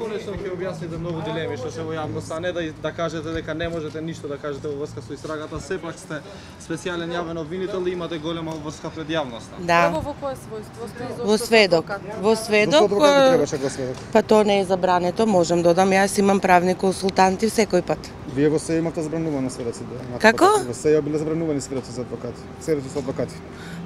Конечно ќе објасните многу дилеми што се во јавноста, а не да кажете дека не можете ништо да кажете во врска со истрагата, сепак сте специјален јавен обвинител и имате голема врска пред јавноста. Да. Во кое својство? Во сведок. Во сведок. Требаше го сведок. Па тоа не е забрането, можам додам. Јас имам правни консултанти секој пат. Вие во се имате забранувано сведоци. Како? Во се биле забранувани сведоци за адвокати. Сведоци со адвокати.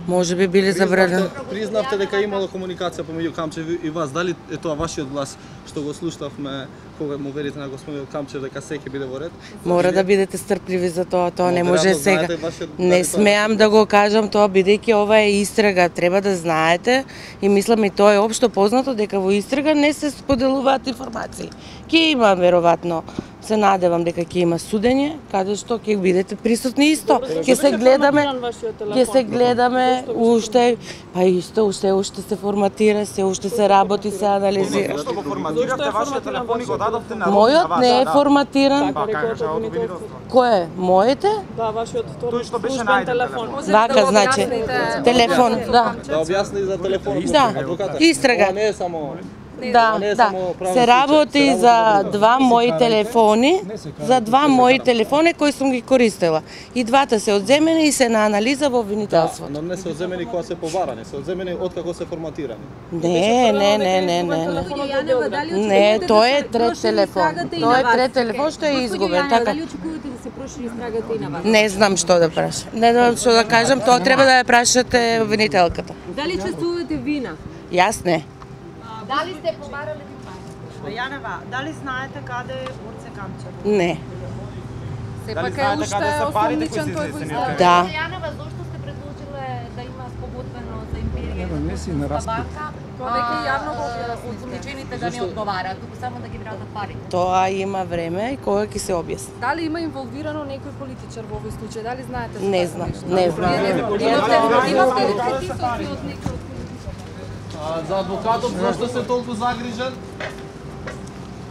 Може би биле забранени. Признавте дека имало комуникација помеѓу Камчев и вас. Дали е тоа вашиот глас што го слушнавме кога му верите на господин Камчев дека се ќе биде во ред? Мора да бидете стрпливи за тоа, тоа не може сега. Не дали смеам да го кажам тоа, бидејќи ова е истрага, треба да знаете и мислам и тоа е општо познато дека во истрага не се споделуваат информации. Ќе има веројатно, се надевам дека ќе има судење, каде што ќе бидете присутни исто. Ќе се гледаме уште, па исто уште се форматира, се уште се работи, се анализира. Што го форматиравте вашиот телефон и го дадовте на Мојот не е форматиран. Кој е? Моите? Да, вашиот Тој што беше најден телефон. Вака, значи, телефон, да. Да објасни за телефонот. Да, адвоката. истрага. Ова не е само Да, не е да. само правен Се случај, работи се за два мои телефони, кои сум ги користела. И двата се одземени и се на анализа во обвинителството. Но не се одземени кога се побарани, се одземени откако се форматирани. Не. Не, тоа е трет телефон. Тоа е трет телефон што е изгубен, така. Дали очекувате да се прошири истрагата и на вас? Не знам што да прашам. Не знам што да кажам, тоа треба да ја прашате обвинителката. Дали чувствувате вина? Јас не. Дали сте побарали? Јанева, дали знаете каде е Орце Камчев? Не. Сепак е знаете уште каде се парите кои осомничен се тој во изнесени? истрага. Да. Јанева, зошто сте предложиле да има спогодбено за империја? Не си на распит. Тоа веќе јавно го Осомничените да не одговараат, туку само да ги вратат парите. Тоа има време и кога ќе се објасни. Дали има инволвирано некој политичар во овој случај? Дали знаете? за Не така знам, нешто? не знам. Имавте ли притисоци од некој од политичарите? За адвокатот зашто се толку загрижен?